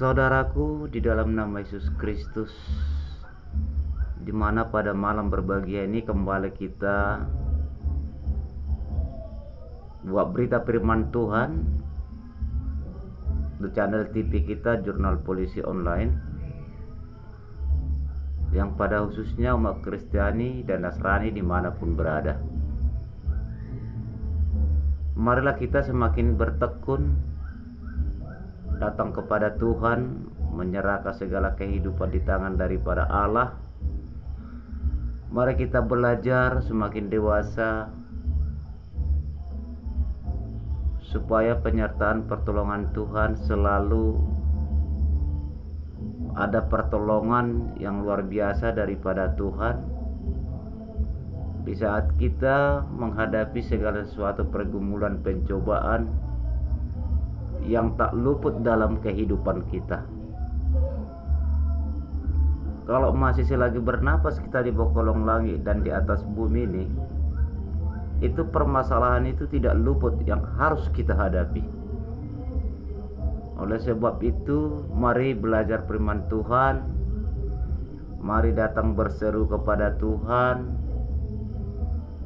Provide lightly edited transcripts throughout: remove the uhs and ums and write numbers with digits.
Saudaraku di dalam nama Yesus Kristus, di mana pada malam berbahagia ini kembali kita buat berita firman Tuhan di channel TV kita Jurnal Polisi Online, yang pada khususnya umat Kristiani dan Nasrani dimanapun berada. Marilah kita semakin bertekun datang kepada Tuhan, menyerahkan segala kehidupan di tangan daripada Allah. Mari kita belajar semakin dewasa, supaya penyertaan pertolongan Tuhan selalu ada, pertolongan yang luar biasa daripada Tuhan di saat kita menghadapi segala sesuatu pergumulan, pencobaan yang tak luput dalam kehidupan kita. Kalau masih selagi bernapas kita di bawah kolong langit dan di atas bumi ini, itu permasalahan itu tidak luput yang harus kita hadapi. Oleh sebab itu, mari belajar firman Tuhan, mari datang berseru kepada Tuhan,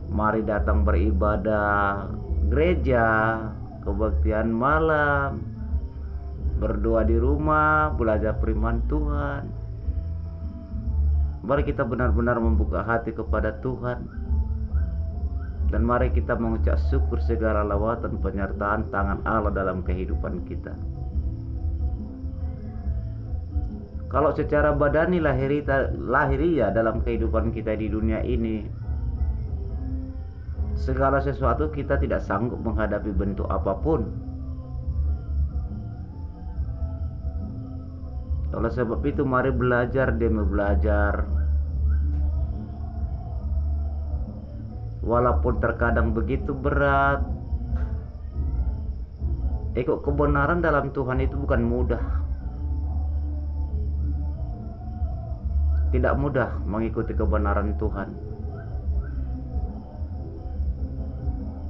mari datang beribadah gereja, kebaktian malam, berdoa di rumah, belajar firman Tuhan. Mari kita benar-benar membuka hati kepada Tuhan, dan mari kita mengucap syukur segala lawatan penyertaan tangan Allah dalam kehidupan kita. Kalau secara badani lahiriah dalam kehidupan kita di dunia ini, segala sesuatu kita tidak sanggup menghadapi bentuk apapun. Oleh sebab itu mari belajar demi belajar, walaupun terkadang begitu berat. Ikut kebenaran dalam Tuhan itu bukan mudah. Tidak mudah mengikuti kebenaran Tuhan.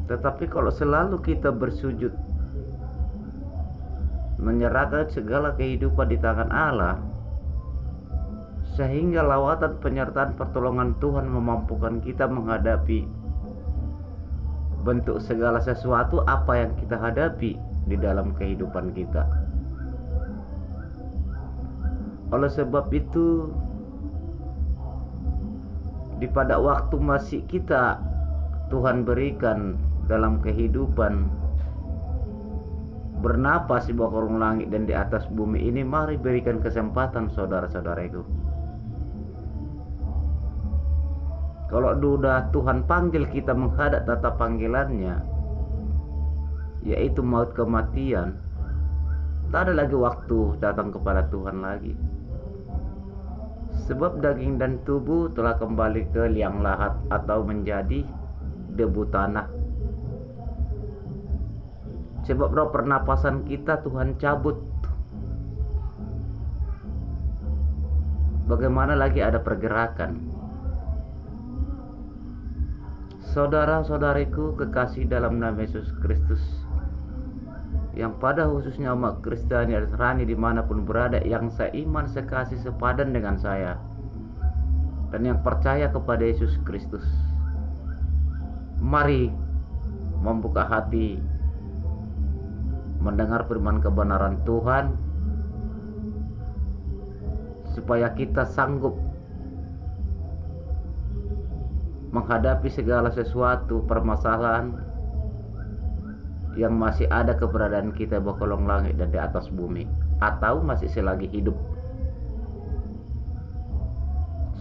Tetapi kalau selalu kita bersujud, menyerahkan segala kehidupan di tangan Allah, sehingga lawatan penyertaan pertolongan Tuhan memampukan kita menghadapi bentuk segala sesuatu apa yang kita hadapi di dalam kehidupan kita. Oleh sebab itu, di pada waktu masih kita Tuhan berikan dalam kehidupan bernapas di bawah kolong langit dan di atas bumi ini, mari berikan kesempatan saudara-saudaraku. Kalau sudah Tuhan panggil kita menghadap tatap panggilannya, yaitu maut kematian, tak ada lagi waktu datang kepada Tuhan lagi. Sebab daging dan tubuh telah kembali ke liang lahat atau menjadi debu tanah. Sebab roh pernapasan kita Tuhan cabut. Bagaimana lagi ada pergerakan? Saudara-saudariku kekasih dalam nama Yesus Kristus, yang pada khususnya umat Kristiani dan Nasrani dimanapun berada, yang seiman, sekasih, sepadan dengan saya, dan yang percaya kepada Yesus Kristus, mari membuka hati, mendengar firman kebenaran Tuhan, supaya kita sanggup menghadapi segala sesuatu permasalahan yang masih ada keberadaan kita bawah kolong langit dan di atas bumi, atau masih selagi hidup.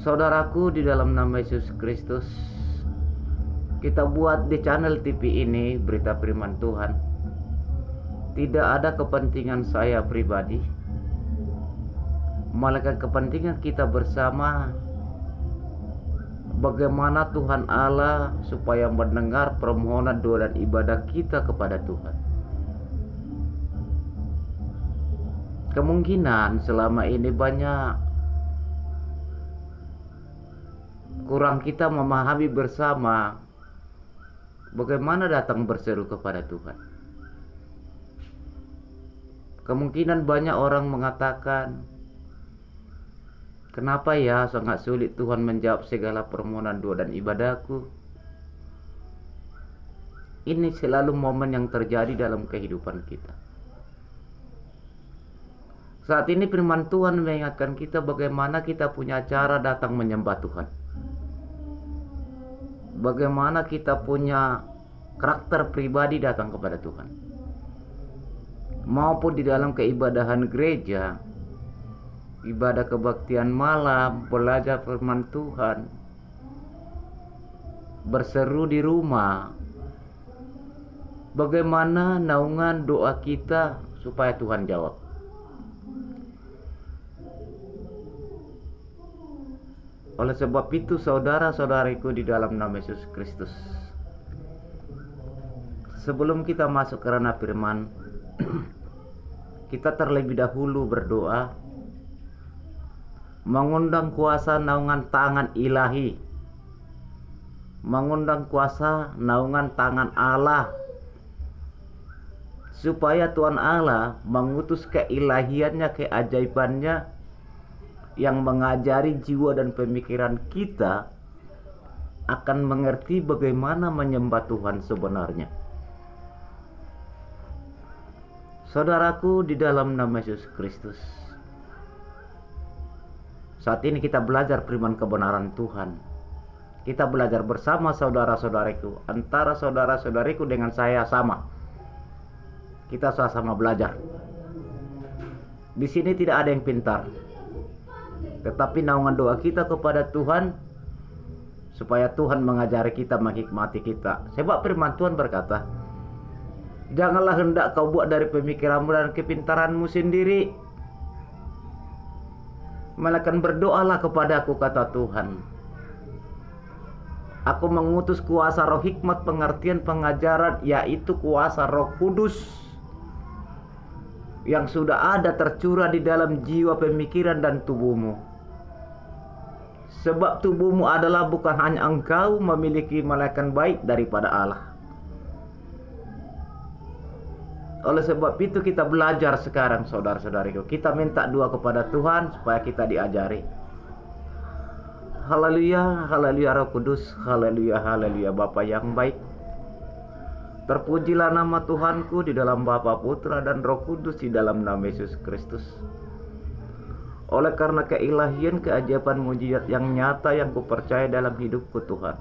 Saudaraku di dalam nama Yesus Kristus, kita buat di channel TV ini berita firman Tuhan. Tidak ada kepentingan saya pribadi, melainkan kepentingan kita bersama, bagaimana Tuhan Allah supaya mendengar permohonan doa dan ibadah kita kepada Tuhan. Kemungkinan selama ini banyak kurang kita memahami bersama bagaimana datang berseru kepada Tuhan. Kemungkinan banyak orang mengatakan, kenapa ya sangat sulit Tuhan menjawab segala permohonan doa dan ibadahku? Ini selalu momen yang terjadi dalam kehidupan kita. Saat ini firman Tuhan mengingatkan kita bagaimana kita punya cara datang menyembah Tuhan. Bagaimana kita punya karakter pribadi datang kepada Tuhan. Maupun di dalam keibadahan gereja, ibadah kebaktian malam, belajar firman Tuhan, berseru di rumah. Bagaimana naungan doa kita supaya Tuhan jawab. Oleh sebab itu saudara-saudariku di dalam nama Yesus Kristus, sebelum kita masuk ke ranah firman, kita terlebih dahulu berdoa, mengundang kuasa naungan tangan ilahi, mengundang kuasa naungan tangan Allah, supaya Tuhan Allah mengutus keilahiannya, keajaibannya, yang mengajari jiwa dan pemikiran kita akan mengerti bagaimana menyembah Tuhan sebenarnya. Saudaraku di dalam nama Yesus Kristus, saat ini kita belajar firman kebenaran Tuhan. Kita belajar bersama saudara-saudariku. Antara saudara-saudariku dengan saya sama. Kita sama-sama belajar. Di sini tidak ada yang pintar, tetapi naungan doa kita kepada Tuhan supaya Tuhan mengajari kita, menghikmati kita. Sebab firman Tuhan berkata, janganlah hendak kau buat dari pemikiranmu dan kepintaranmu sendiri, melainkan berdoalah kepadaku, kata Tuhan. Aku mengutus kuasa roh hikmat, pengertian, pengajaran, yaitu kuasa Roh Kudus yang sudah ada tercurah di dalam jiwa, pemikiran, dan tubuhmu. Sebab tubuhmu adalah bukan hanya engkau memiliki malaikat baik daripada Allah. Oleh sebab itu kita belajar sekarang saudara-saudariku. Kita minta doa kepada Tuhan supaya kita diajari. Haleluya, haleluya Roh Kudus, haleluya, haleluya Bapa yang baik. Terpujilah nama Tuhanku di dalam Bapa, Putra, dan Roh Kudus di dalam nama Yesus Kristus. Oleh karena keilahian, keajaiban, mujizat yang nyata yang kupercaya dalam hidupku Tuhan.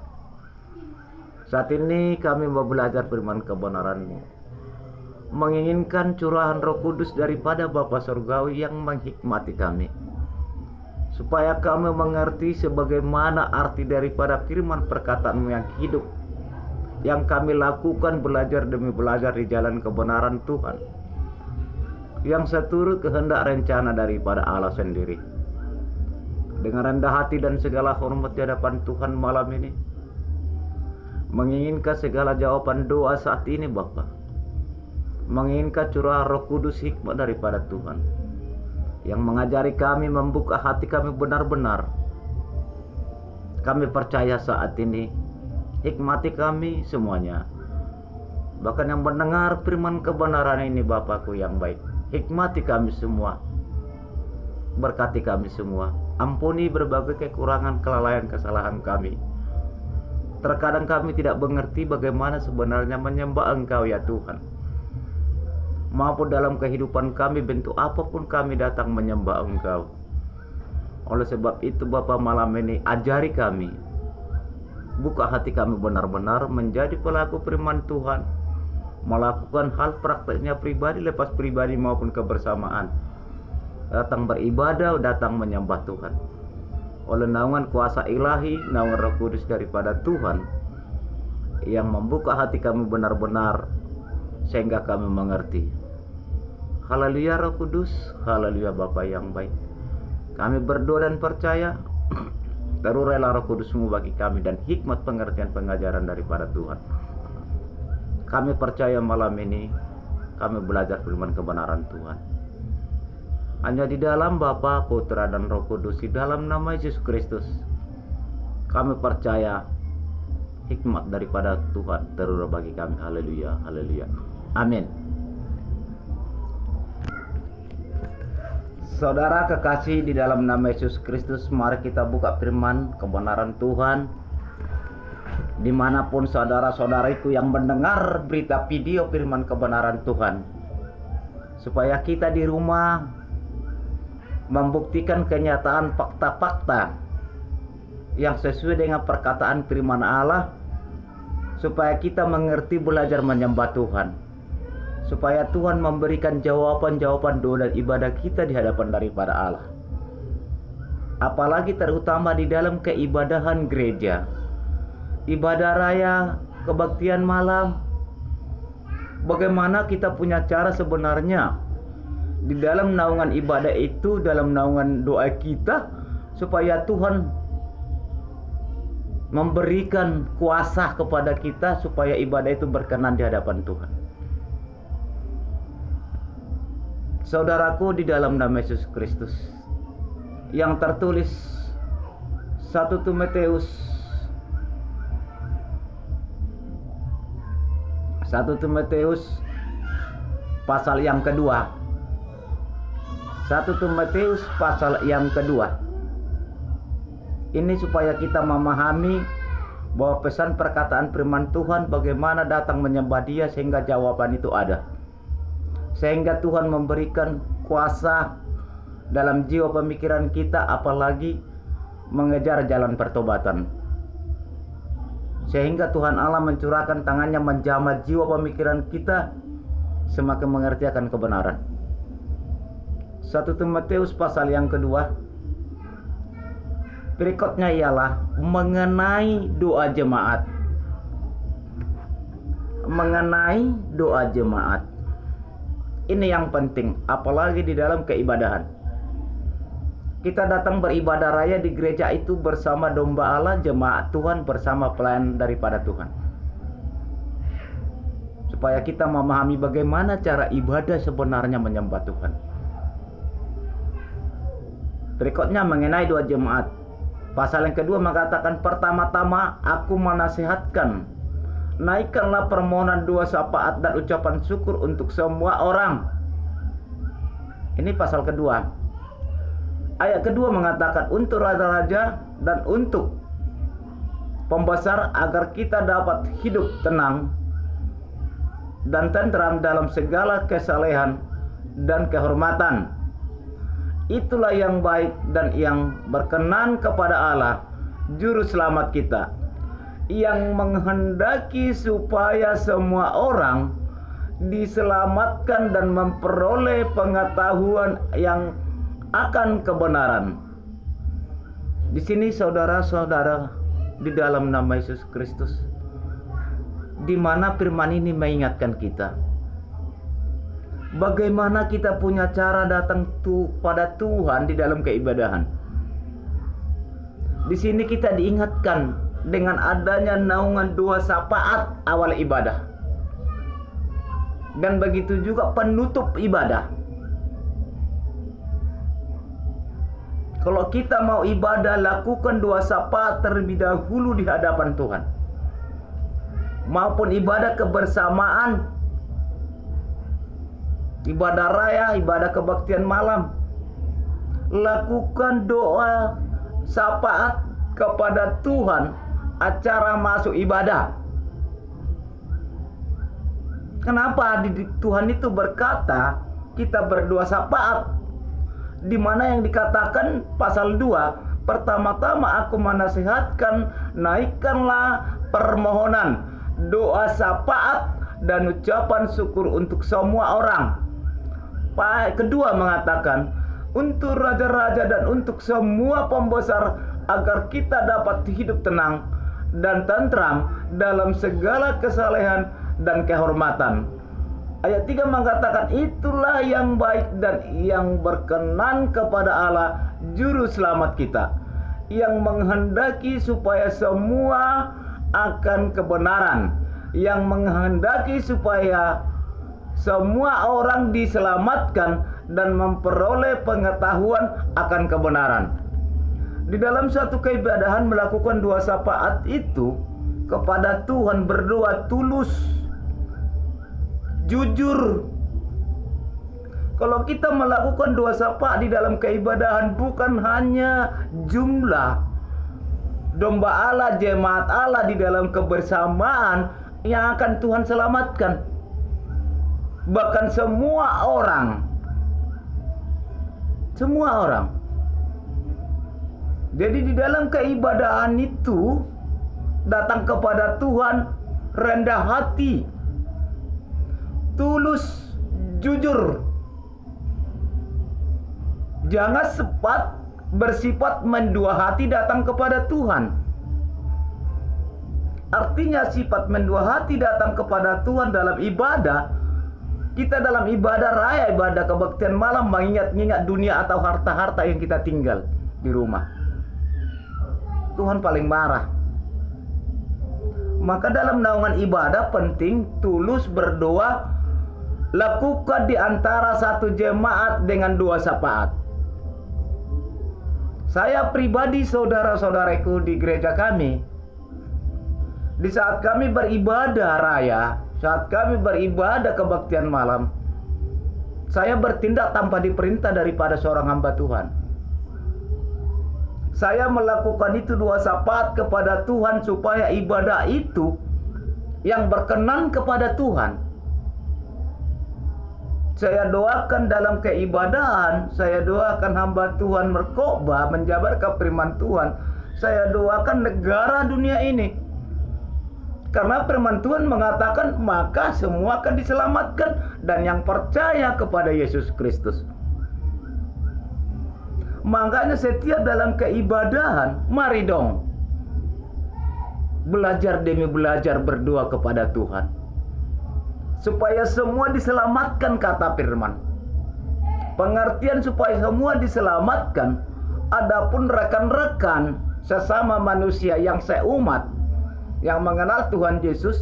Saat ini kami mau belajar firman kebenaran-Mu, menginginkan curahan Roh Kudus daripada Bapa Surgawi yang menghikmati kami, supaya kami mengerti sebagaimana arti daripada firman perkataan-Mu yang hidup, yang kami lakukan belajar demi belajar di jalan kebenaran Tuhan, yang seturut kehendak rencana daripada Allah sendiri. Dengan rendah hati dan segala hormat di hadapan Tuhan malam ini, menginginkan segala jawaban doa saat ini Bapa, menginginkan curahan Roh Kudus hikmat daripada Tuhan, yang mengajari kami, membuka hati kami benar-benar. Kami percaya saat ini, hikmati kami semuanya, bahkan yang mendengar firman kebenaran ini Bapakku yang baik. Hikmati kami semua, berkati kami semua, ampuni berbagai kekurangan, kelalaian, kesalahan kami. Terkadang kami tidak mengerti bagaimana sebenarnya menyembah Engkau ya Tuhan. Maupun dalam kehidupan kami, bentuk apapun kami datang menyembah Engkau. Oleh sebab itu Bapa malam ini ajari kami, buka hati kami benar-benar menjadi pelaku firman Tuhan, melakukan hal prakteknya pribadi, lepas pribadi maupun kebersamaan, datang beribadah, datang menyembah Tuhan. Oleh naungan kuasa ilahi, naungan Roh Kudus daripada Tuhan, yang membuka hati kami benar-benar sehingga kami mengerti. Haleluya Roh Kudus, haleluya Bapa yang baik. Kami berdoa dan percaya terurailah Roh Kudus-Mu bagi kami dan hikmat pengertian pengajaran daripada Tuhan. Kami percaya malam ini kami belajar firman kebenaran Tuhan. Hanya di dalam Bapa, Putra, dan Roh Kudus, di dalam nama Yesus Kristus, kami percaya hikmat daripada Tuhan terurah bagi kami. Haleluya, haleluya. Amin. Saudara kekasih di dalam nama Yesus Kristus, mari kita buka firman kebenaran Tuhan. Dimanapun saudara-saudariku yang mendengar berita video firman kebenaran Tuhan, supaya kita di rumah membuktikan kenyataan fakta-fakta yang sesuai dengan perkataan firman Allah, supaya kita mengerti belajar menyembah Tuhan, supaya Tuhan memberikan jawaban-jawaban doa dan ibadah kita di hadapan daripada Allah. Apalagi terutama di dalam keibadahan gereja, ibadah raya, kebaktian malam. Bagaimana kita punya cara sebenarnya di dalam naungan ibadah itu, dalam naungan doa kita, supaya Tuhan memberikan kuasa kepada kita supaya ibadah itu berkenan di hadapan Tuhan. Saudaraku di dalam nama Yesus Kristus, yang tertulis 1 Timotius pasal yang kedua. 1 Timotius pasal yang kedua. Ini supaya kita memahami bahwa pesan perkataan firman Tuhan bagaimana datang menyembah Dia sehingga jawaban itu ada. Sehingga Tuhan memberikan kuasa dalam jiwa pemikiran kita, apalagi mengejar jalan pertobatan. Sehingga Tuhan Allah mencurahkan tangannya menjamah jiwa pemikiran kita semakin mengerti akan kebenaran. 1 Timotius pasal yang kedua. Berikutnya ialah mengenai doa jemaat. Mengenai doa jemaat. Ini yang penting, apalagi di dalam keibadahan. Kita datang beribadah raya di gereja itu bersama domba Allah, jemaat Tuhan, bersama pelayan daripada Tuhan. Supaya kita memahami bagaimana cara ibadah sebenarnya menyembah Tuhan. Berikutnya mengenai doa jemaat. Pasal yang kedua mengatakan, pertama-tama aku menasihatkan, naikkanlah permohonan doa, syafaat dan ucapan syukur untuk semua orang. Ini pasal kedua. Ayat kedua mengatakan untuk raja-raja dan untuk pembesar, agar kita dapat hidup tenang dan tentram dalam segala kesalehan dan kehormatan. Itulah yang baik dan yang berkenan kepada Allah, Juru Selamat kita, yang menghendaki supaya semua orang diselamatkan dan memperoleh pengetahuan yang akan kebenaran. Di sini saudara-saudara di dalam nama Yesus Kristus, di mana firman ini mengingatkan kita bagaimana kita punya cara datang pada Tuhan di dalam keibadahan. Di sini kita diingatkan dengan adanya naungan doa syafaat awal ibadah, dan begitu juga penutup ibadah. Kalau kita mau ibadah, lakukan doa syafaat terlebih dahulu di hadapan Tuhan. Maupun ibadah kebersamaan, ibadah raya, ibadah kebaktian malam, lakukan doa syafaat kepada Tuhan acara masuk ibadah. Kenapa Tuhan itu berkata kita berdoa syafaat? Di mana yang dikatakan pasal 2, pertama-tama aku menasihatkan, naikkanlah permohonan, doa syafaat dan ucapan syukur untuk semua orang. Kedua mengatakan untuk raja-raja dan untuk semua pembesar, agar kita dapat hidup tenang dan tentram dalam segala kesalehan dan kehormatan. Ayat 3 mengatakan itulah yang baik dan yang berkenan kepada Allah, Juru Selamat kita, yang menghendaki supaya semua akan kebenaran, yang menghendaki supaya semua orang diselamatkan dan memperoleh pengetahuan akan kebenaran. Di dalam suatu keibadahan melakukan doa syafaat itu kepada Tuhan, berdoa tulus, jujur, Kalau kita melakukan doa syafaat di dalam keibadahan, bukan hanya jumlah domba Allah, jemaat Allah di dalam kebersamaan yang akan Tuhan selamatkan, bahkan semua orang. Jadi di dalam keibadahan itu datang kepada Tuhan rendah hati, tulus, jujur. Jangan bersifat mendua hati datang kepada Tuhan. Artinya sifat mendua hati datang kepada Tuhan dalam ibadah. Kita dalam ibadah raya, ibadah kebaktian malam, mengingat-ingat dunia atau harta-harta yang kita tinggal di rumah. Tuhan paling marah. Maka dalam naungan ibadah penting tulus berdoa, lakukan di antara satu jemaat dengan doa syafaat. Saya pribadi, saudara-saudaraku di gereja kami, di saat kami beribadah raya, saat kami beribadah kebaktian malam, saya bertindak tanpa diperintah daripada seorang hamba Tuhan. Saya melakukan itu doa syafaat kepada Tuhan supaya ibadah itu yang berkenan kepada Tuhan. Saya doakan dalam keibadahan, saya doakan hamba Tuhan berkhotbah, menjabarkan firman Tuhan. Saya doakan negara dunia ini. Karena firman Tuhan mengatakan, maka semua akan diselamatkan dan yang percaya kepada Yesus Kristus. Makanya setiap dalam keibadahan, mari dong belajar demi belajar berdoa kepada Tuhan, supaya semua diselamatkan, kata firman. Pengertian supaya semua diselamatkan, adapun rekan-rekan sesama manusia yang seumat, yang mengenal Tuhan Yesus,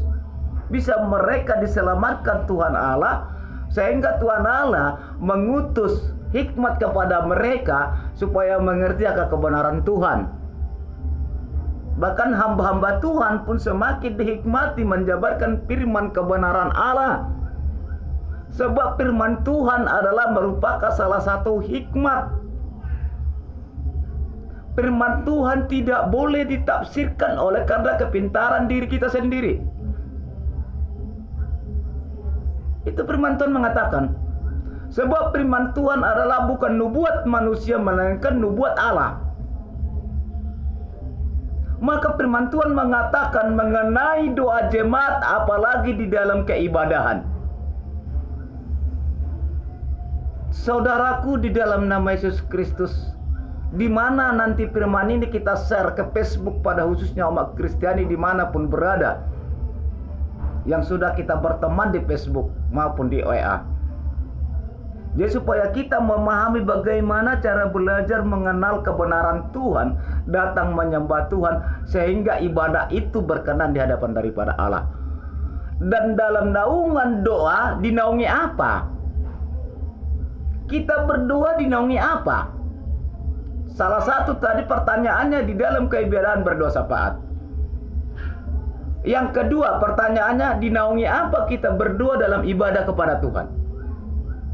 bisa mereka diselamatkan Tuhan Allah, sehingga Tuhan Allah mengutus hikmat kepada mereka supaya mengerti akan kebenaran Tuhan. Bahkan hamba-hamba Tuhan pun semakin dihikmati menjabarkan firman kebenaran Allah. Sebab firman Tuhan adalah merupakan salah satu hikmat. Firman Tuhan tidak boleh ditafsirkan oleh karena kepintaran diri kita sendiri. Itu firman Tuhan mengatakan. Sebab firman Tuhan adalah bukan nubuat manusia, melainkan nubuat Allah. Maka firman Tuhan mengatakan mengenai doa jemaat, apalagi di dalam keibadahan. Saudaraku di dalam nama Yesus Kristus, di mana nanti firman ini kita share ke Facebook pada khususnya umat Kristiani dimanapun berada, yang sudah kita berteman di Facebook maupun di WA. Jadi supaya kita memahami bagaimana cara belajar mengenal kebenaran Tuhan, datang menyembah Tuhan, sehingga ibadah itu berkenan di hadapan daripada Allah. Dan dalam naungan doa dinaungi apa? Kita berdoa dinaungi apa? Salah satu tadi pertanyaannya di dalam keibadahan berdoa syafaat. Yang kedua pertanyaannya, dinaungi apa kita berdoa dalam ibadah kepada Tuhan?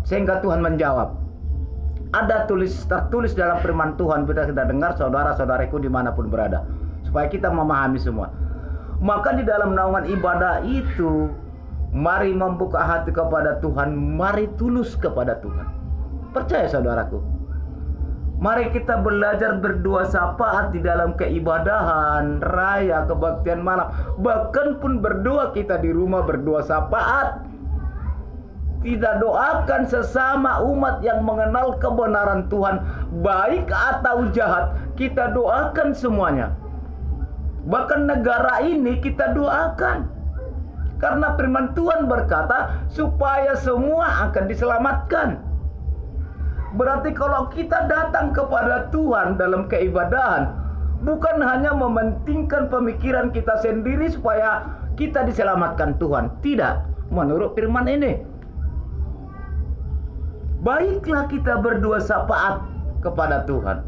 Sehingga Tuhan menjawab. Ada tertulis dalam firman Tuhan, kita dengar saudara-saudariku dimanapun berada, supaya kita memahami semua. Maka di dalam naungan ibadah itu, mari membuka hati kepada Tuhan, mari tulus kepada Tuhan. Percaya saudaraku, mari kita belajar berdoa syafaat di dalam keibadahan raya, kebaktian malam. Bahkan pun berdoa kita di rumah berdoa syafaat. Kita doakan sesama umat yang mengenal kebenaran Tuhan, baik atau jahat, kita doakan semuanya. Bahkan negara ini kita doakan. Karena firman Tuhan berkata supaya semua akan diselamatkan. Berarti kalau kita datang kepada Tuhan dalam keibadahan, bukan hanya mementingkan pemikiran kita sendiri supaya kita diselamatkan Tuhan. Tidak, menurut firman ini. Baiklah kita berdoa syafaat kepada Tuhan.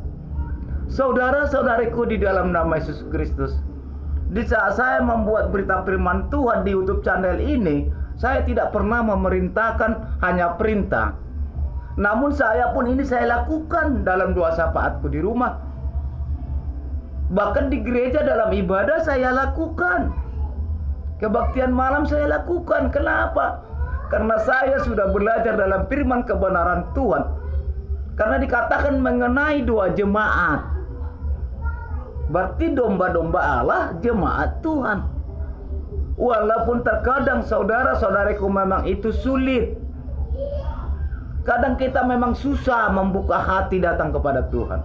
Saudara-saudariku di dalam nama Yesus Kristus, di saat saya membuat berita firman Tuhan di YouTube channel ini, saya tidak pernah memerintahkan hanya perintah. Namun saya pun ini saya lakukan dalam doa syafaatku di rumah. Bahkan di gereja dalam ibadah saya lakukan. Kebaktian malam saya lakukan. Kenapa? Karena saya sudah belajar dalam firman kebenaran Tuhan. Karena dikatakan mengenai doa jemaat. Berarti domba-domba Allah jemaat Tuhan. Walaupun terkadang saudara-saudariku memang itu sulit. Kadang kita memang susah membuka hati datang kepada Tuhan.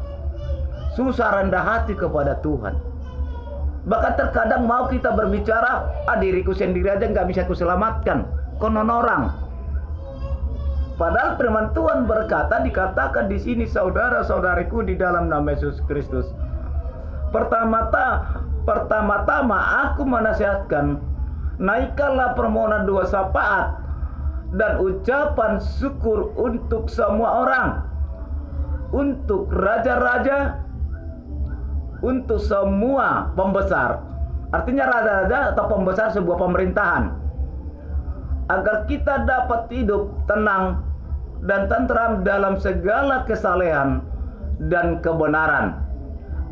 Susah rendah hati kepada Tuhan. Bahkan terkadang mau kita berbicara, diriku sendiri aja nggak bisa kuselamatkan, konon orang. Padahal firman Tuhan berkata, dikatakan di sini saudara-saudariku di dalam nama Yesus Kristus. Pertama-tama aku menasihatkan, naikkanlah permohonan doa syafaat dan ucapan syukur untuk semua orang, untuk raja-raja, untuk semua pembesar. Artinya raja-raja atau pembesar sebuah pemerintahan, agar kita dapat hidup tenang dan tentram dalam segala kesalehan dan kebenaran.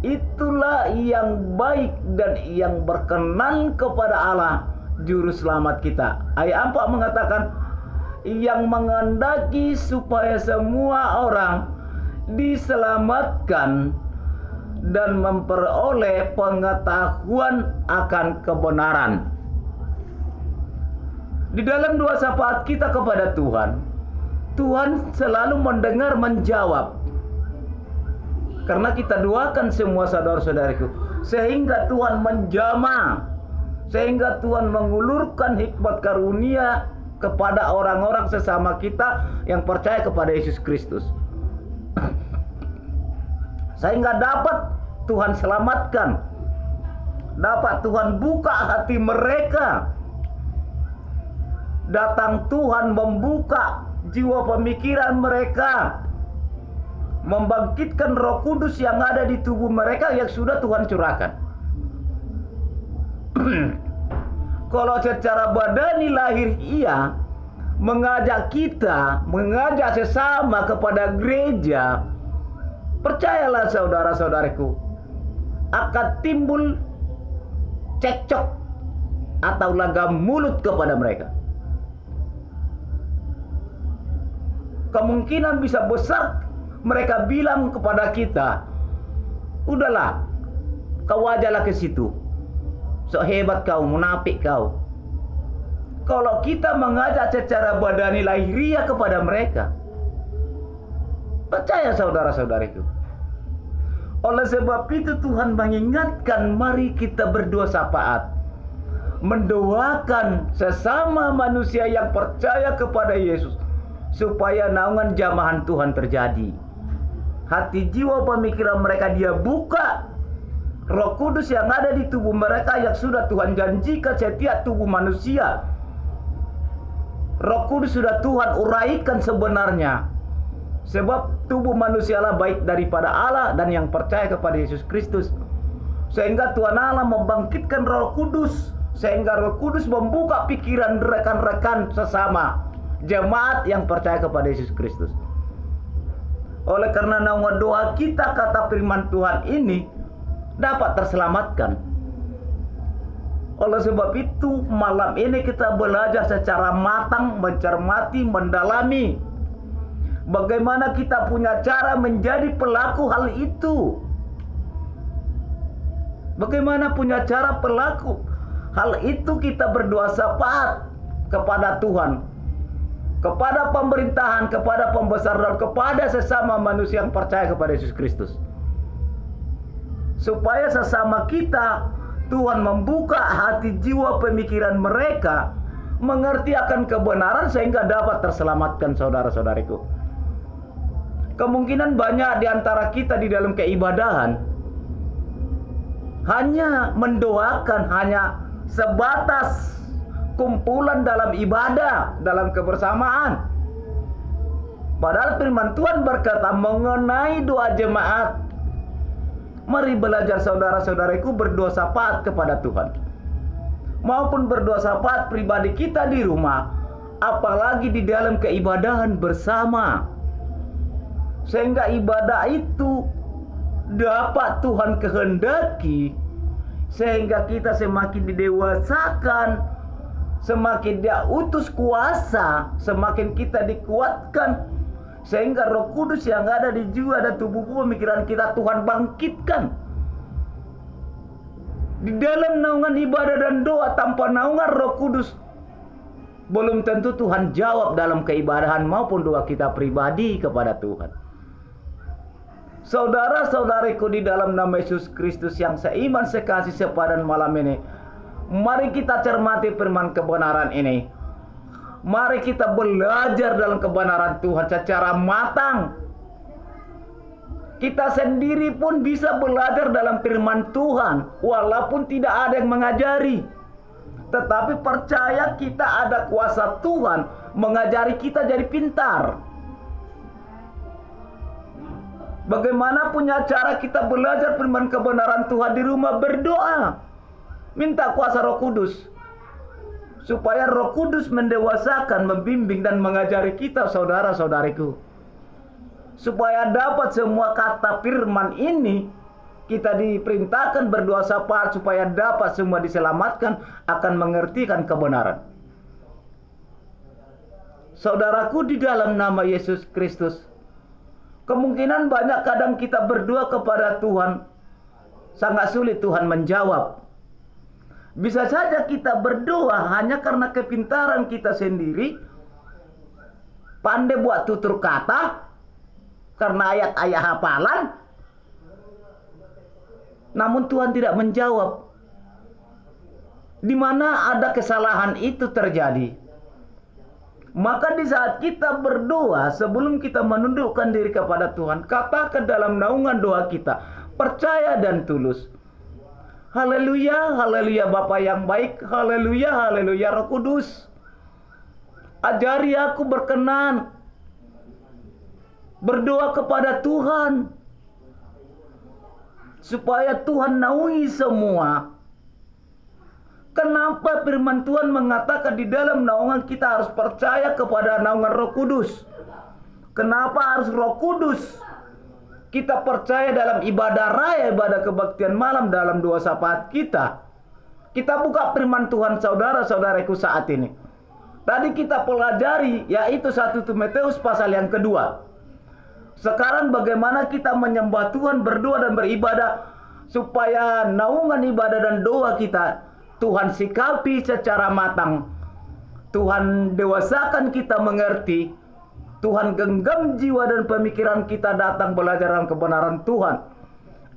Itulah yang baik dan yang berkenan kepada Allah Juru Selamat kita. Ayat 4 mengatakan, yang menghendaki supaya semua orang diselamatkan dan memperoleh pengetahuan akan kebenaran. Di dalam doa syafaat kita kepada Tuhan, Tuhan selalu mendengar, menjawab. Karena kita doakan semua saudara-saudariku, sehingga Tuhan menjamah, sehingga Tuhan mengulurkan hikmat karunia kepada orang-orang sesama kita yang percaya kepada Yesus Kristus. Sehingga dapat Tuhan selamatkan, dapat Tuhan buka hati mereka, datang Tuhan membuka jiwa pemikiran mereka, membangkitkan Roh Kudus yang ada di tubuh mereka yang sudah Tuhan curahkan. Kalau secara badani lahir ia mengajak kita, mengajak sesama kepada gereja, percayalah saudara-saudariku, akan timbul cekcok atau lagam mulut kepada mereka. Kemungkinan bisa besar mereka bilang kepada kita, udahlah, kau ajalah ke situ, sok hebat kau, munafik kau. Kalau kita mengajak secara badani lahiriah kepada mereka, percaya saudara-saudariku. Oleh sebab itu Tuhan mengingatkan, mari kita berdoa syafaat, mendoakan sesama manusia yang percaya kepada Yesus, supaya naungan jamahan Tuhan terjadi. Hati jiwa pemikiran mereka dia buka. Roh Kudus yang ada di tubuh mereka yang sudah Tuhan janjikan setiap tubuh manusia, Roh Kudus sudah Tuhan uraikan sebenarnya. Sebab tubuh manusia lah baik daripada Allah dan yang percaya kepada Yesus Kristus. Sehingga Tuhan Allah membangkitkan Roh Kudus, sehingga Roh Kudus membuka pikiran rekan-rekan sesama jemaat yang percaya kepada Yesus Kristus. Oleh karena naungan doa kita, kata firman Tuhan ini dapat terselamatkan. Oleh sebab itu malam ini kita belajar secara matang, mencermati, mendalami bagaimana kita punya cara menjadi pelaku hal itu. Bagaimana punya cara pelaku hal itu, kita berdoa syafaat kepada Tuhan, kepada pemerintahan, kepada pembesar, dan kepada sesama manusia yang percaya kepada Yesus Kristus. Supaya sesama kita, Tuhan membuka hati jiwa pemikiran mereka, mengerti akan kebenaran sehingga dapat terselamatkan saudara-saudariku. Kemungkinan banyak di antara kita di dalam keibadahan hanya mendoakan, hanya sebatas kumpulan dalam ibadah, dalam kebersamaan. Padahal firman Tuhan berkata mengenai doa jemaat, mari belajar saudara-saudariku berdoa syafaat kepada Tuhan, maupun berdoa syafaat pribadi kita di rumah, apalagi di dalam keibadahan bersama. sehingga ibadah itu dapat Tuhan kehendaki, sehingga kita semakin didewasakan, semakin Dia utus kuasa, semakin kita dikuatkan, sehingga Roh Kudus yang ada di jiwa dan tubuh pemikiran kita Tuhan bangkitkan. Di dalam naungan ibadah dan doa tanpa naungan Roh Kudus, belum tentu Tuhan jawab dalam keibadahan maupun doa kita pribadi kepada Tuhan. Saudara-saudariku di dalam nama Yesus Kristus yang seiman sekasih sepadan malam ini, mari kita cermati firman kebenaran ini. Mari kita belajar dalam kebenaran Tuhan secara matang. Kita sendiri pun bisa belajar dalam firman Tuhan, walaupun tidak ada yang mengajari. Tetapi percaya kita ada kuasa Tuhan mengajari kita jadi pintar. Bagaimana punya cara kita belajar firman kebenaran Tuhan di rumah? Berdoa, minta kuasa Roh Kudus, supaya Roh Kudus mendewasakan, membimbing dan mengajari kita, saudara-saudariku, supaya dapat semua kata firman ini. Kita diperintahkan berdoa syafaat supaya dapat semua diselamatkan, akan mengertikan kebenaran. Saudaraku di dalam nama Yesus Kristus, kemungkinan banyak kadang kita berdoa kepada Tuhan, sangat sulit Tuhan menjawab. Bisa saja kita berdoa hanya karena kepintaran kita sendiri, pandai buat tutur kata, karena ayat-ayat hafalan, namun Tuhan tidak menjawab. Di mana ada kesalahan itu terjadi? Maka di saat kita berdoa, sebelum kita menundukkan diri kepada Tuhan, katakan dalam naungan doa kita, percaya dan tulus, haleluya, haleluya Bapa yang baik, haleluya, haleluya Roh Kudus, ajari aku berkenan berdoa kepada Tuhan, supaya Tuhan naungi semua. Kenapa firman Tuhan mengatakan di dalam naungan kita harus percaya kepada naungan Roh Kudus? Kenapa harus Roh Kudus? Kita percaya dalam ibadah raya, ibadah kebaktian malam, dalam doa syafaat kita. Kita buka firman Tuhan, saudara-saudaraku, saat ini. Tadi kita pelajari, yaitu 1 Timotius pasal yang kedua. Sekarang bagaimana kita menyembah Tuhan, berdoa dan beribadah, supaya naungan ibadah dan doa kita Tuhan sikapi secara matang. Tuhan dewasakan kita mengerti. Tuhan genggam jiwa dan pemikiran kita datang belajar dalam kebenaran Tuhan.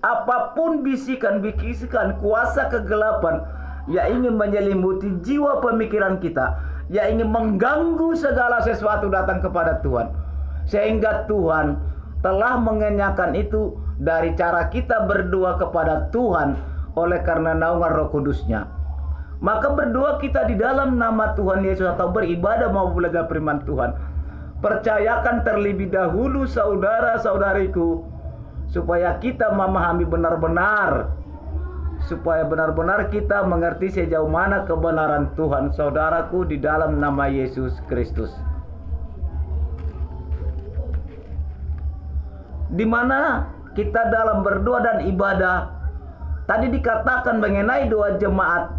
Apapun bisikan-bisikan kuasa kegelapan yang ingin menyelimuti jiwa pemikiran kita, yang ingin mengganggu segala sesuatu datang kepada Tuhan. Sehingga Tuhan telah mengenyahkan itu dari cara kita berdoa kepada Tuhan oleh karena naungan Roh Kudusnya. Maka berdoa kita di dalam nama Tuhan Yesus atau beribadah mau belajar firman Tuhan, percayakan terlebih dahulu saudara-saudariku, supaya kita memahami benar-benar, supaya benar-benar kita mengerti sejauh mana kebenaran Tuhan, saudaraku, di dalam nama Yesus Kristus. Di mana kita dalam berdoa dan ibadah, tadi dikatakan mengenai doa jemaat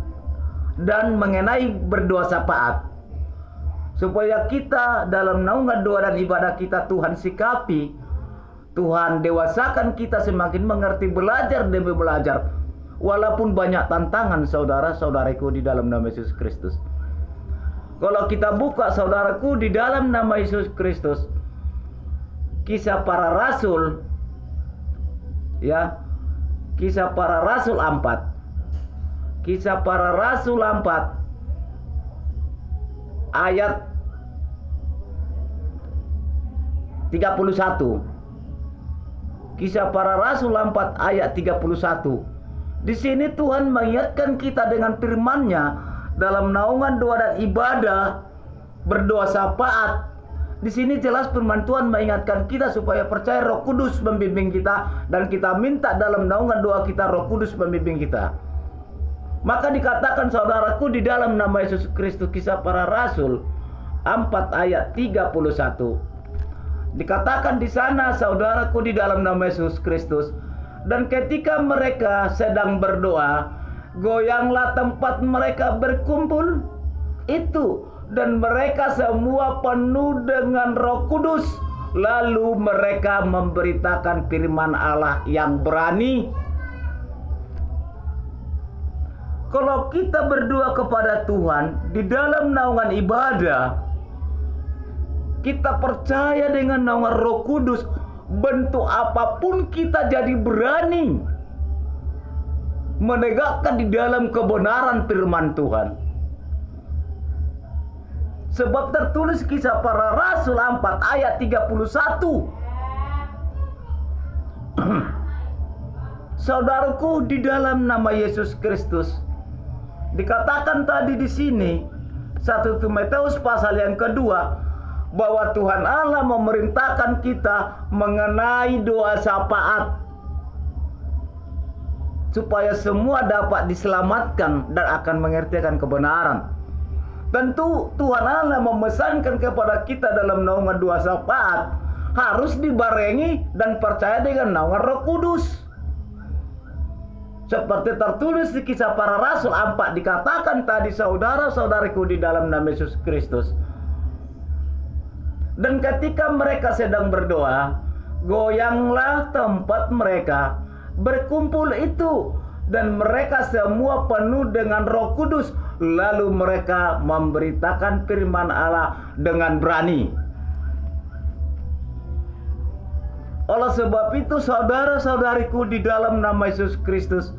dan mengenai berdoa syafaat, supaya kita dalam naungan doa dan ibadah kita Tuhan sikapi, Tuhan dewasakan kita semakin mengerti, belajar demi belajar, walaupun banyak tantangan, saudara-saudariku, di dalam nama Yesus Kristus. Kalau kita buka, saudaraku, di dalam nama Yesus Kristus, Kisah Para Rasul, ya, Kisah Para Rasul 4. Kisah Para Rasul 4 ayat 31. Kisah Para Rasul 4 ayat 31. Di sini Tuhan mengingatkan kita dengan firman-Nya dalam naungan doa dan ibadah, berdoa syafaat. Di sini jelas firman Tuhan mengingatkan kita supaya percaya Roh Kudus membimbing kita, dan kita minta dalam naungan doa kita Roh Kudus membimbing kita. Maka dikatakan, saudaraku, di dalam nama Yesus Kristus, Kisah Para Rasul 4 ayat 31. Dikatakan di sana, saudaraku, di dalam nama Yesus Kristus, dan ketika mereka sedang berdoa, goyanglah tempat mereka berkumpul itu, dan mereka semua penuh dengan Roh Kudus. Lalu mereka memberitakan firman Allah yang berani. Kalau kita berdoa kepada Tuhan di dalam naungan ibadah, kita percaya dengan naungan Roh Kudus, bentuk apapun kita jadi berani menegakkan di dalam kebenaran firman Tuhan. Sebab tertulis Kisah Para Rasul 4 ayat 31. Saudaraku, di dalam nama Yesus Kristus, dikatakan tadi di sini 1 Timotius pasal yang kedua, bahwa Tuhan Allah memerintahkan kita mengenai doa syafaat supaya semua dapat diselamatkan dan akan mengertikan kebenaran. Tentu Tuhan Allah memesankan kepada kita dalam naungan doa syafaat harus dibarengi dan percaya dengan naungan Roh Kudus. Seperti tertulis di Kisah Para Rasul 4, dikatakan tadi, saudara-saudariku di dalam nama Yesus Kristus. Dan ketika mereka sedang berdoa, goyanglah tempat mereka berkumpul itu, dan mereka semua penuh dengan Roh Kudus. Lalu mereka memberitakan firman Allah dengan berani. Oleh sebab itu, saudara-saudariku di dalam nama Yesus Kristus,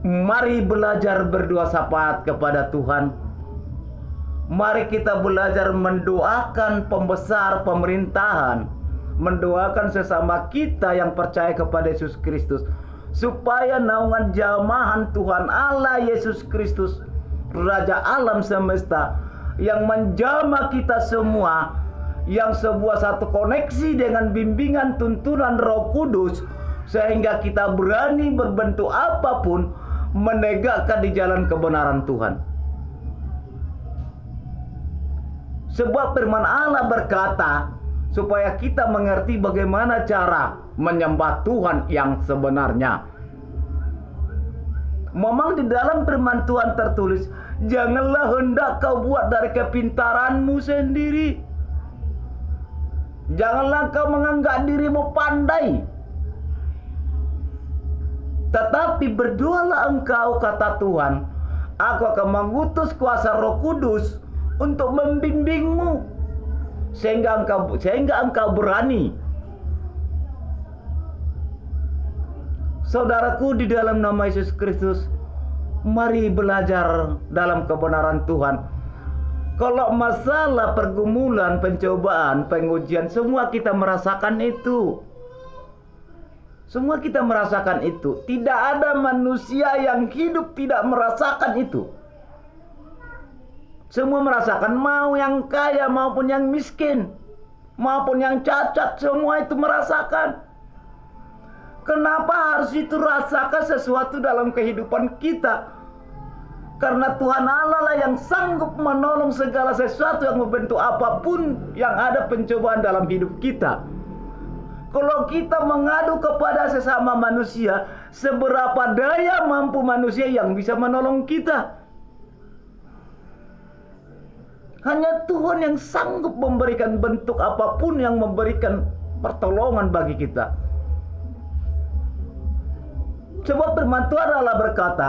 mari belajar berdoa syafaat kepada Tuhan. Mari kita belajar mendoakan pembesar pemerintahan, mendoakan sesama kita yang percaya kepada Yesus Kristus, supaya naungan jamahan Tuhan Allah Yesus Kristus, Raja alam semesta, yang menjamah kita semua, yang sebuah satu koneksi dengan bimbingan tuntunan Roh Kudus, sehingga kita berani berbentuk apapun menegakkan di jalan kebenaran Tuhan. Sebab firman Allah berkata supaya kita mengerti bagaimana cara menyembah Tuhan yang sebenarnya. Memang di dalam firman Tuhan tertulis, janganlah hendak kau buat dari kepintaranmu sendiri. Janganlah kau menganggap dirimu pandai. Tetapi berdoalah engkau, kata Tuhan, aku akan mengutus kuasa Roh Kudus untuk membimbingmu sehingga engkau berani. Saudaraku di dalam nama Yesus Kristus, mari belajar dalam kebenaran Tuhan. Kalau masalah pergumulan, pencobaan, pengujian, semua kita merasakan itu. Semua kita merasakan itu. Tidak ada manusia yang hidup tidak merasakan itu. Semua merasakan, mau yang kaya maupun yang miskin, maupun yang cacat, semua itu merasakan. Kenapa harus itu rasakan sesuatu dalam kehidupan kita? Karena Tuhan Allah lah yang sanggup menolong segala sesuatu yang membentuk apapun yang ada pencobaan dalam hidup kita. Kalau kita mengadu kepada sesama manusia, seberapa daya mampu manusia yang bisa menolong kita? Hanya Tuhan yang sanggup memberikan bentuk apapun yang memberikan pertolongan bagi kita. Sebab firman Tuhan Allah berkata,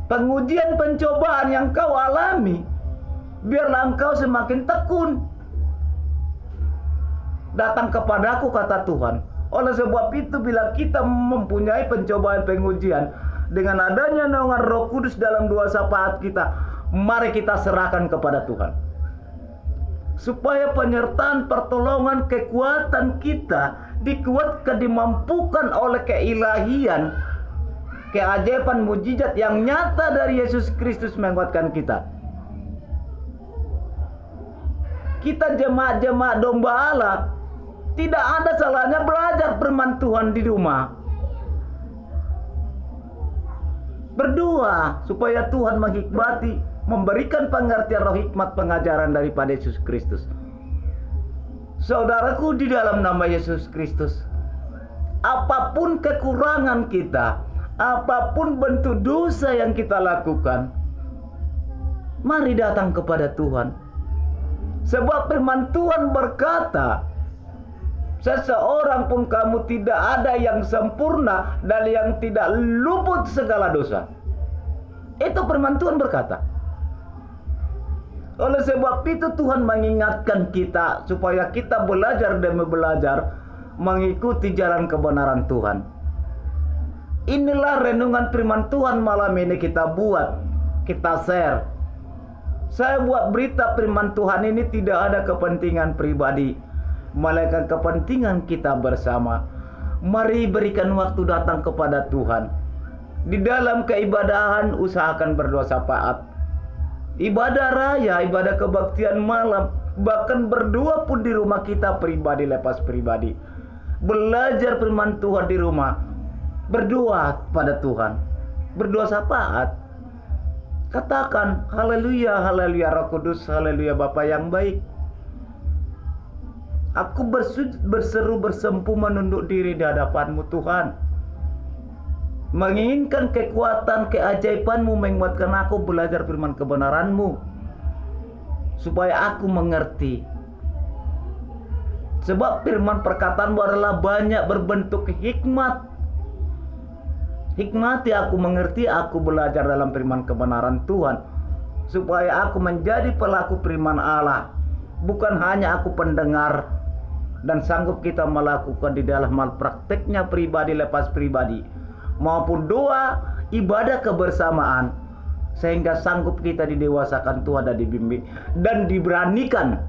pengujian pencobaan yang kau alami, biarlah engkau semakin tekun. Datang kepadaku, kata Tuhan. Oleh sebab itu, bila kita mempunyai pencobaan pengujian, dengan adanya naungan Roh Kudus dalam doa syafaat kita, mari kita serahkan kepada Tuhan. Supaya penyertaan, pertolongan, kekuatan kita dikuatkan, dimampukan oleh keilahian, keajaiban, mujizat yang nyata dari Yesus Kristus menguatkan kita. Kita jemaat-jemaat domba Allah, tidak ada salahnya belajar firman Tuhan di rumah. Berdoa supaya Tuhan menghikmati, memberikan pengertian roh hikmat pengajaran daripada Yesus Kristus. Saudaraku di dalam nama Yesus Kristus, apapun kekurangan kita, apapun bentuk dosa yang kita lakukan, mari datang kepada Tuhan. Sebab firman Tuhan berkata, seseorang pun kamu tidak ada yang sempurna dan yang tidak luput segala dosa. Itu firman Tuhan berkata. Oleh sebab itu Tuhan mengingatkan kita supaya kita belajar demi belajar mengikuti jalan kebenaran Tuhan. Inilah renungan firman Tuhan malam ini kita buat, kita share. Saya buat berita firman Tuhan ini tidak ada kepentingan pribadi, melainkan kepentingan kita bersama. Mari berikan waktu datang kepada Tuhan. Di dalam keibadahan usahakan berdoa syafaat. Ibadah raya, ibadah kebaktian malam, bahkan berdoa pun di rumah kita pribadi lepas pribadi. Belajar firman Tuhan di rumah. Berdoa pada Tuhan. Berdoa syafaat. Katakan haleluya, haleluya Roh Kudus, haleluya Bapa yang baik. Aku berseru bersempuh menunduk diri di hadapan-Mu Tuhan. Menginginkan kekuatan keajaiban-Mu menguatkan aku belajar firman kebenaran-Mu. Supaya aku mengerti. Sebab firman perkataan-Mu adalah banyak berbentuk hikmat. Hikmati aku mengerti, aku belajar dalam firman kebenaran Tuhan. Supaya aku menjadi pelaku firman Allah. Bukan hanya aku pendengar. Dan sanggup kita melakukan di dalam hal prakteknya pribadi lepas pribadi. Maupun doa, ibadah kebersamaan. Sehingga sanggup kita didewasakan Tuhan dan dibimbing. Dan diberanikan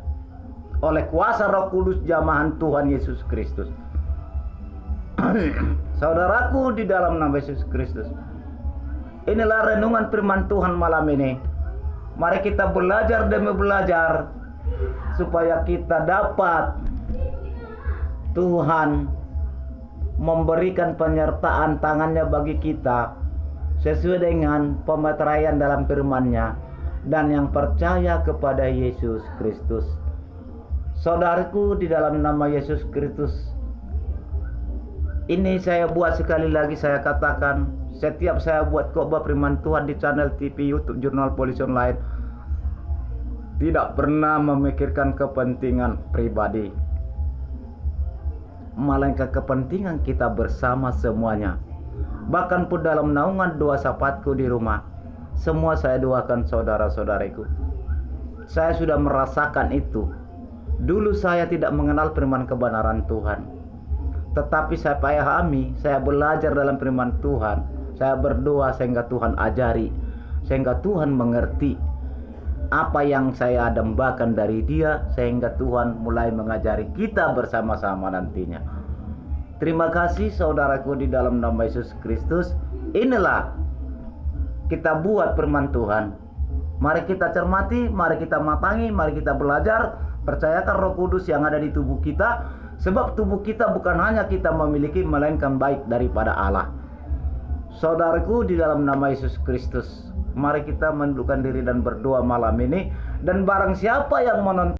oleh kuasa Roh Kudus jamahan Tuhan Yesus Kristus. Saudaraku di dalam nama Yesus Kristus, inilah renungan firman Tuhan malam ini. Mari kita belajar demi belajar supaya kita dapat Tuhan memberikan penyertaan tangannya bagi kita sesuai dengan pemeteraian dalam firman-Nya dan yang percaya kepada Yesus Kristus. Saudaraku di dalam nama Yesus Kristus, ini saya buat sekali lagi, saya katakan, setiap saya buat khotbah firman Tuhan di channel TV, YouTube, Jurnal Polisi Online, tidak pernah memikirkan kepentingan pribadi, melainkan kepentingan kita bersama semuanya. Bahkan pun dalam naungan doa syafaatku di rumah, semua saya doakan saudara-saudariku. Saya sudah merasakan itu. Dulu saya tidak mengenal firman kebenaran Tuhan. Tetapi saya pahami, saya belajar dalam firman Tuhan. Saya berdoa sehingga Tuhan ajari, sehingga Tuhan mengerti apa yang saya dambakan dari Dia, sehingga Tuhan mulai mengajari kita bersama-sama nantinya. Terima kasih saudaraku di dalam nama Yesus Kristus. Inilah kita buat firman Tuhan. Mari kita cermati, mari kita matangi, mari kita belajar. Percayakan Roh Kudus yang ada di tubuh kita. Sebab tubuh kita bukan hanya kita memiliki, melainkan baik daripada Allah. Saudaraku di dalam nama Yesus Kristus, mari kita mendudukkan diri dan berdoa malam ini. Dan barang siapa yang menonton